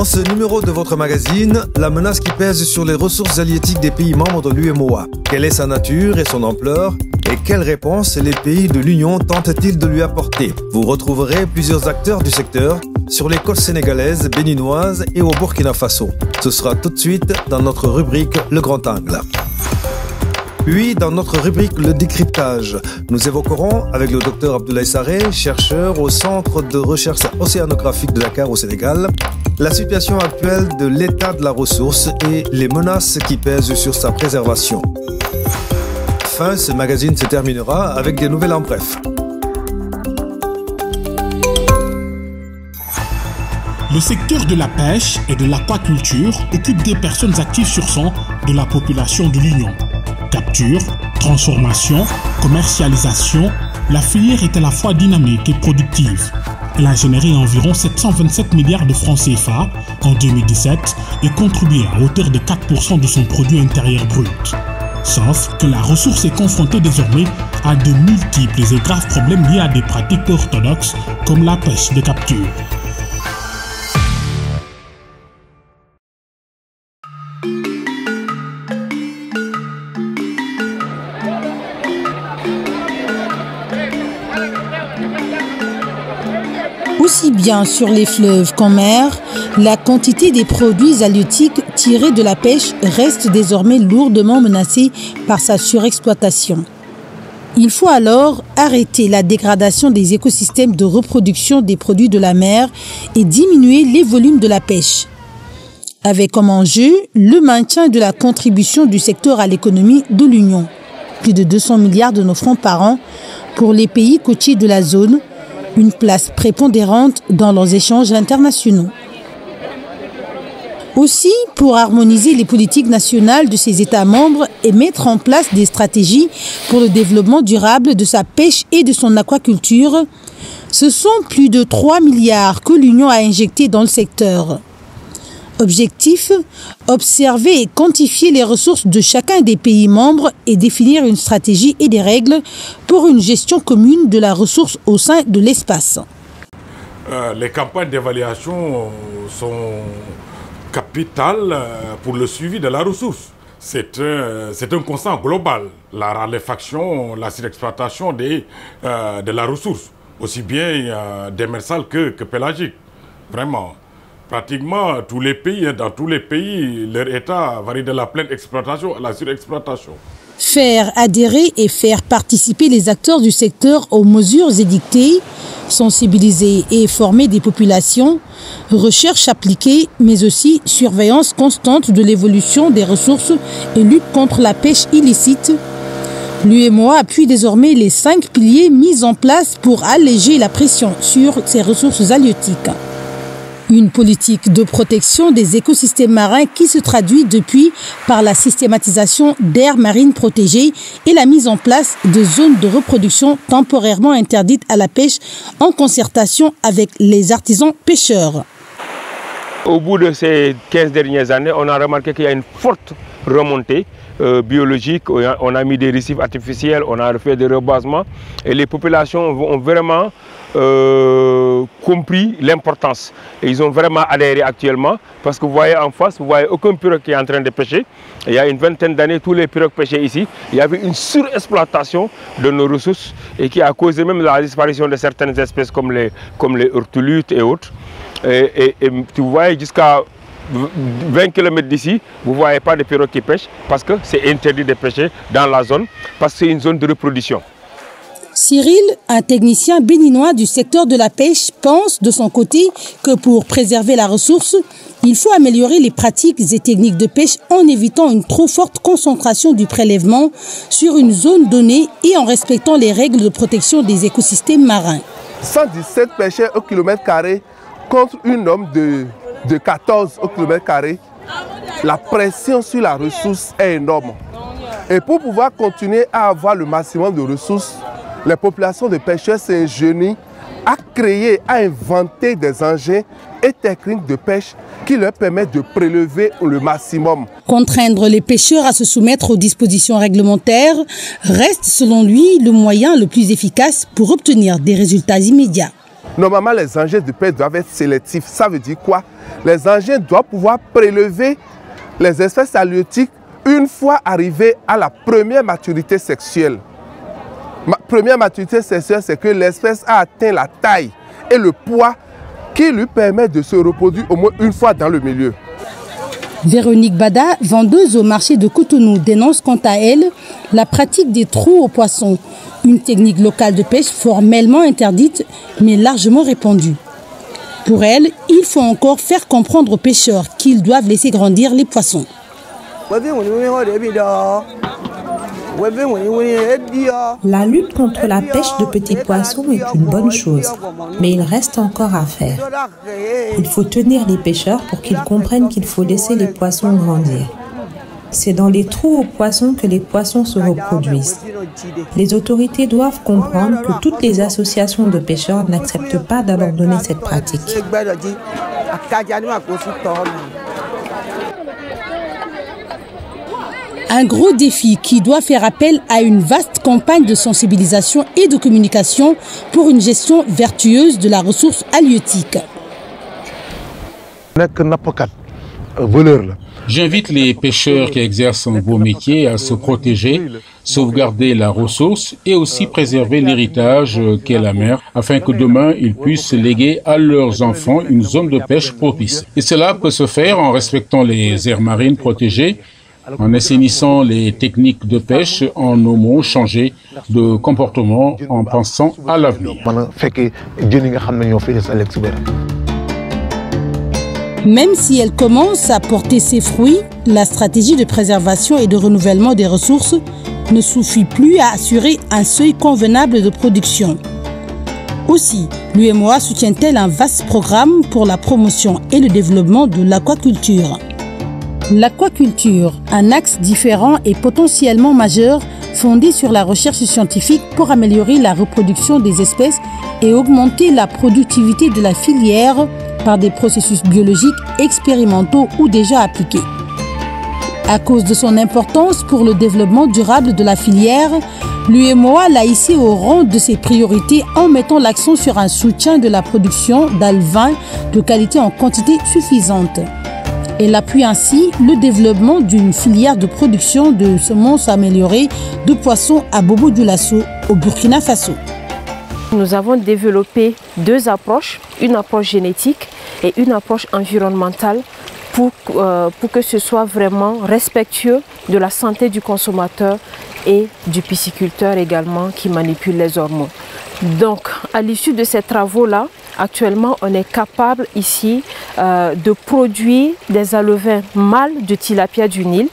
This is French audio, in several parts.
Dans ce numéro de votre magazine, la menace qui pèse sur les ressources halieutiques des pays membres de l'UEMOA. Quelle est sa nature et son ampleur? Et quelles réponses les pays de l'Union tentent-ils de lui apporter? Vous retrouverez plusieurs acteurs du secteur sur les côtes sénégalaises, béninoises et au Burkina Faso. Ce sera tout de suite dans notre rubrique Le Grand Angle. Puis, dans notre rubrique Le Décryptage, nous évoquerons avec le Dr Abdoulaye Sarré, chercheur au Centre de recherche océanographique de Dakar au Sénégal, la situation actuelle de l'état de la ressource et les menaces qui pèsent sur sa préservation. Enfin, ce magazine se terminera avec des nouvelles en bref. Le secteur de la pêche et de l'aquaculture occupe des personnes actives sur 100 de la population de l'Union. Capture, transformation, commercialisation, la filière est à la fois dynamique et productive. Elle a généré environ 727 milliards de francs CFA en 2017 et contribué à hauteur de 4% de son produit intérieur brut. Sauf que la ressource est confrontée désormais à de multiples et graves problèmes liés à des pratiques peu orthodoxes comme la pêche de capture. Aussi bien sur les fleuves qu'en mer, la quantité des produits halieutiques tirés de la pêche reste désormais lourdement menacée par sa surexploitation. Il faut alors arrêter la dégradation des écosystèmes de reproduction des produits de la mer et diminuer les volumes de la pêche, avec comme enjeu le maintien de la contribution du secteur à l'économie de l'Union. Plus de 200 milliards de nos francs par an pour les pays côtiers de la zone, une place prépondérante dans leurs échanges internationaux. Aussi, pour harmoniser les politiques nationales de ces États membres et mettre en place des stratégies pour le développement durable de sa pêche et de son aquaculture, ce sont plus de 3 milliards que l'Union a injectés dans le secteur. Objectif, observer et quantifier les ressources de chacun des pays membres et définir une stratégie et des règles pour une gestion commune de la ressource au sein de l'espace. Les campagnes d'évaluation sont capitales pour le suivi de la ressource. C'est un constat global, la raréfaction, la surexploitation de la ressource, aussi bien démersale que pélagique, vraiment. Pratiquement tous les pays, dans tous les pays, leur état varie de la pleine exploitation à la surexploitation. Faire adhérer et faire participer les acteurs du secteur aux mesures édictées, sensibiliser et former des populations, recherche appliquée, mais aussi surveillance constante de l'évolution des ressources et lutte contre la pêche illicite. L'UEMOA appuie désormais les 5 piliers mis en place pour alléger la pression sur ces ressources halieutiques. Une politique de protection des écosystèmes marins qui se traduit depuis par la systématisation d'aires marines protégées et la mise en place de zones de reproduction temporairement interdites à la pêche en concertation avec les artisans pêcheurs. Au bout de ces 15 dernières années, on a remarqué qu'il y a une forte remontée biologique. On a mis des récifs artificiels, on a fait des reboisements et les populations ont vraiment compris l'importance. Et ils ont vraiment adhéré actuellement parce que vous voyez en face, vous voyez aucun pirogue qui est en train de pêcher. Il y a une vingtaine d'années, tous les pirogues pêchaient ici. Il y avait une surexploitation de nos ressources et qui a causé même la disparition de certaines espèces comme les ortolutes et autres. Et vous voyez jusqu'à 20 km d'ici, vous ne voyez pas de pirogues qui pêchent parce que c'est interdit de pêcher dans la zone parce que c'est une zone de reproduction. Cyril, un technicien béninois du secteur de la pêche, pense de son côté que pour préserver la ressource, il faut améliorer les pratiques et techniques de pêche en évitant une trop forte concentration du prélèvement sur une zone donnée et en respectant les règles de protection des écosystèmes marins. 117 pêcheurs au kilomètre carré contre une norme de 14 au kilomètre carré. La pression sur la ressource est énorme. Et pour pouvoir continuer à avoir le maximum de ressources, les populations de pêcheurs s'ingénient à créer, à inventer des engins et techniques de pêche qui leur permettent de prélever le maximum. Contraindre les pêcheurs à se soumettre aux dispositions réglementaires reste selon lui le moyen le plus efficace pour obtenir des résultats immédiats. Normalement, les engins de pêche doivent être sélectifs. Ça veut dire quoi? Les engins doivent pouvoir prélever les espèces halieutiques une fois arrivées à la première maturité sexuelle. Première maturité sexuelle, c'est que l'espèce a atteint la taille et le poids qui lui permet de se reproduire au moins une fois dans le milieu. Véronique Bada, vendeuse au marché de Cotonou, dénonce quant à elle la pratique des trous aux poissons, une technique locale de pêche formellement interdite mais largement répandue. Pour elle, il faut encore faire comprendre aux pêcheurs qu'ils doivent laisser grandir les poissons. La lutte contre la pêche de petits poissons est une bonne chose, mais il reste encore à faire. Il faut tenir les pêcheurs pour qu'ils comprennent qu'il faut laisser les poissons grandir. C'est dans les trous aux poissons que les poissons se reproduisent. Les autorités doivent comprendre que toutes les associations de pêcheurs n'acceptent pas d'abandonner cette pratique. Un gros défi qui doit faire appel à une vaste campagne de sensibilisation et de communication pour une gestion vertueuse de la ressource halieutique. J'invite les pêcheurs qui exercent un beau métier à se protéger, sauvegarder la ressource et aussi préserver l'héritage qu'est la mer, afin que demain ils puissent léguer à leurs enfants une zone de pêche propice. Et cela peut se faire en respectant les aires marines protégées, en assainissant les techniques de pêche, en aumont changer de comportement en pensant à l'avenir. Même si elle commence à porter ses fruits, la stratégie de préservation et de renouvellement des ressources ne suffit plus à assurer un seuil convenable de production. Aussi, l'UEMOA soutient-elle un vaste programme pour la promotion et le développement de l'aquaculture. L'aquaculture, un axe différent et potentiellement majeur, fondé sur la recherche scientifique pour améliorer la reproduction des espèces et augmenter la productivité de la filière par des processus biologiques expérimentaux ou déjà appliqués. À cause de son importance pour le développement durable de la filière, l'UEMOA l'a hissé au rang de ses priorités en mettant l'accent sur un soutien de la production d'alevins de qualité en quantité suffisante. Elle appuie ainsi le développement d'une filière de production de semences améliorées de poissons à Bobo-Dioulasso, au Burkina Faso. Nous avons développé deux approches, une approche génétique et une approche environnementale pour que ce soit vraiment respectueux de la santé du consommateur et du pisciculteur également qui manipule les hormones. Donc, à l'issue de ces travaux-là, actuellement, on est capable ici de produire des alevins mâles de tilapia du Nil,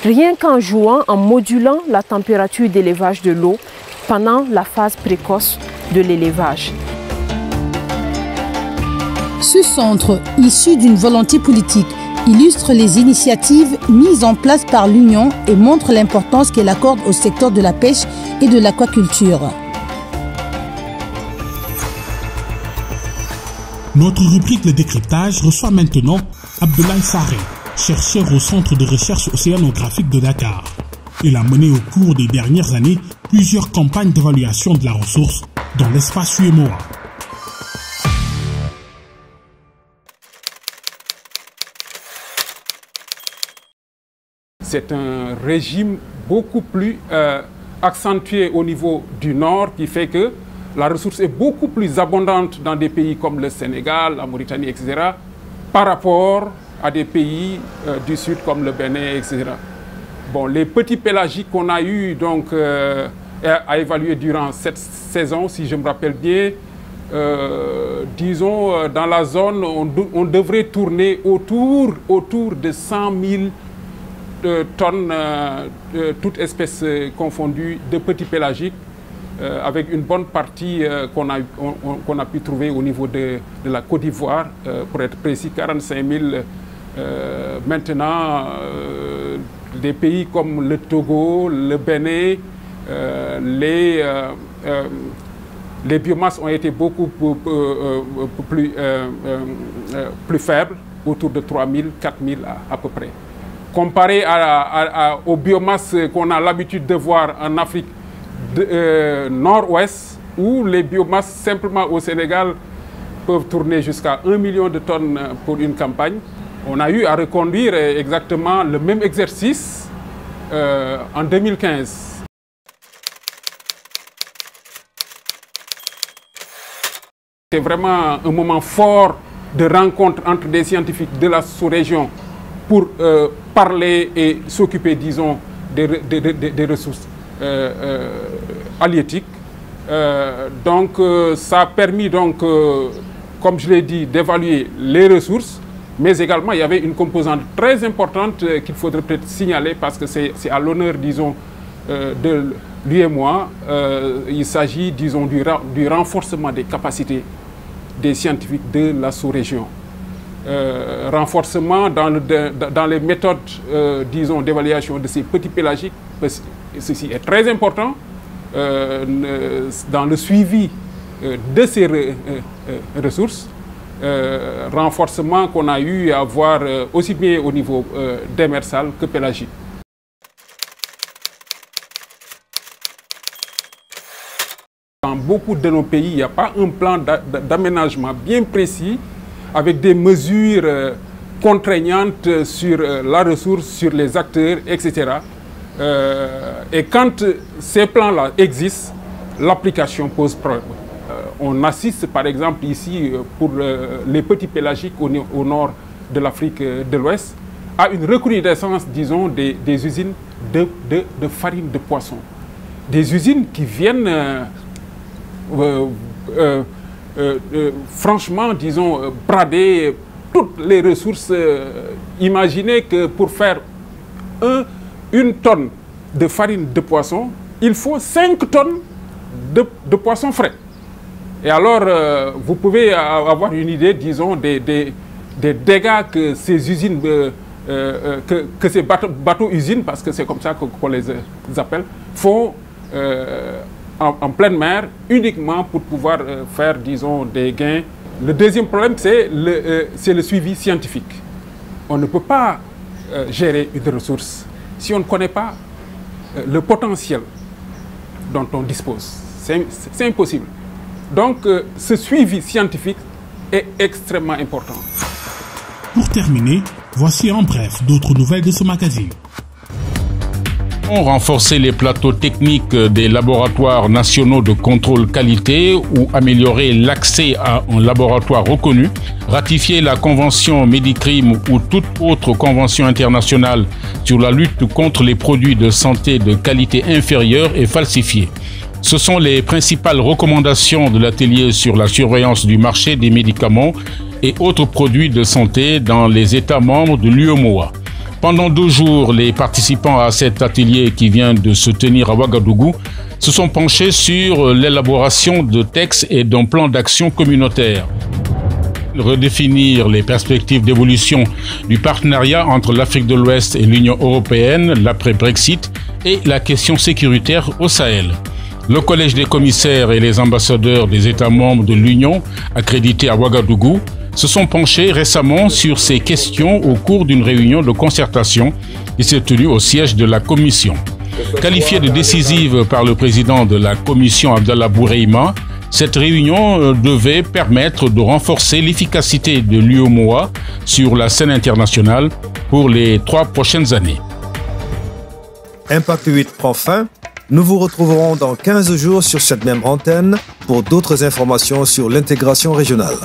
rien qu'en jouant, en modulant la température d'élevage de l'eau pendant la phase précoce de l'élevage. Ce centre, issu d'une volonté politique, illustre les initiatives mises en place par l'Union et montre l'importance qu'elle accorde au secteur de la pêche et de l'aquaculture. Notre rubrique de décryptage reçoit maintenant Abdoulaye Sarré, chercheur au Centre de recherche océanographique de Dakar. Il a mené au cours des dernières années plusieurs campagnes d'évaluation de la ressource dans l'espace UEMOA. C'est un régime beaucoup plus accentué au niveau du nord qui fait que la ressource est beaucoup plus abondante dans des pays comme le Sénégal, la Mauritanie, etc., par rapport à des pays du sud comme le Bénin, etc. Bon, les petits pélagiques qu'on a eu donc, à évaluer durant cette saison, si je me rappelle bien, disons dans la zone, on devrait tourner autour de 100 000 tonnes, toutes espèces confondues, de petits pélagiques, avec une bonne partie qu'on a pu trouver au niveau de la Côte d'Ivoire, pour être précis, 45 000 maintenant. Des pays comme le Togo, le Bénin, les biomasses ont été beaucoup plus faibles, autour de 3 000, 4 000 à peu près. Comparé aux biomasses qu'on a l'habitude de voir en Afrique nord-ouest, où les biomasses simplement au Sénégal peuvent tourner jusqu'à 1 million de tonnes pour une campagne. On a eu à reconduire exactement le même exercice en 2015. C'est vraiment un moment fort de rencontre entre des scientifiques de la sous-région pour parler et s'occuper, disons, des ressources halieutiques. Donc, ça a permis, donc, comme je l'ai dit, d'évaluer les ressources, mais également, il y avait une composante très importante qu'il faudrait peut-être signaler parce que c'est à l'honneur, disons, de l'UEMOA. Il s'agit, disons, du renforcement des capacités des scientifiques de la sous-région. Renforcement dans les méthodes, disons, d'évaluation de ces petits pélagiques. Ceci est très important dans le suivi de ces ressources. Renforcement qu'on a eu à voir aussi bien au niveau démersal que pélagique. Dans beaucoup de nos pays, il n'y a pas un plan d'aménagement bien précis avec des mesures contraignantes sur la ressource, sur les acteurs, etc. Et quand ces plans-là existent, l'application pose problème. On assiste par exemple ici pour les petits pélagiques au nord de l'Afrique de l'Ouest à une recrudescence, disons, des usines de farine de poisson. Des usines qui viennent franchement, disons, brader toutes les ressources. Imaginez que pour faire une tonne de farine de poisson, il faut 5 tonnes de poisson frais. Et alors, vous pouvez avoir une idée, disons, des dégâts que ces usines, que ces bateaux-usines, parce que c'est comme ça qu'on les appelle, font en pleine mer, uniquement pour pouvoir faire, disons, des gains. Le deuxième problème, c'est le suivi scientifique. On ne peut pas gérer une ressource si on ne connaît pas le potentiel dont on dispose. C'est impossible. Donc, ce suivi scientifique est extrêmement important. Pour terminer, voici en bref d'autres nouvelles de ce magazine. Renforcer les plateaux techniques des laboratoires nationaux de contrôle qualité ou améliorer l'accès à un laboratoire reconnu, ratifier la convention Médicrime ou toute autre convention internationale sur la lutte contre les produits de santé de qualité inférieure et falsifiés. Ce sont les principales recommandations de l'atelier sur la surveillance du marché des médicaments et autres produits de santé dans les États membres de l'UEMOA. Pendant 2 jours, les participants à cet atelier qui vient de se tenir à Ouagadougou se sont penchés sur l'élaboration de textes et d'un plan d'action communautaire. Redéfinir les perspectives d'évolution du partenariat entre l'Afrique de l'Ouest et l'Union européenne, l'après-Brexit, et la question sécuritaire au Sahel. Le Collège des commissaires et les ambassadeurs des États membres de l'Union, accrédités à Ouagadougou, se sont penchés récemment sur ces questions au cours d'une réunion de concertation qui s'est tenue au siège de la Commission. Qualifiée de décisive par le président de la Commission, Abdallah Boureima, cette réunion devait permettre de renforcer l'efficacité de l'UEMOA sur la scène internationale pour les 3 prochaines années. Impact 8 prend fin. Nous vous retrouverons dans 15 jours sur cette même antenne pour d'autres informations sur l'intégration régionale.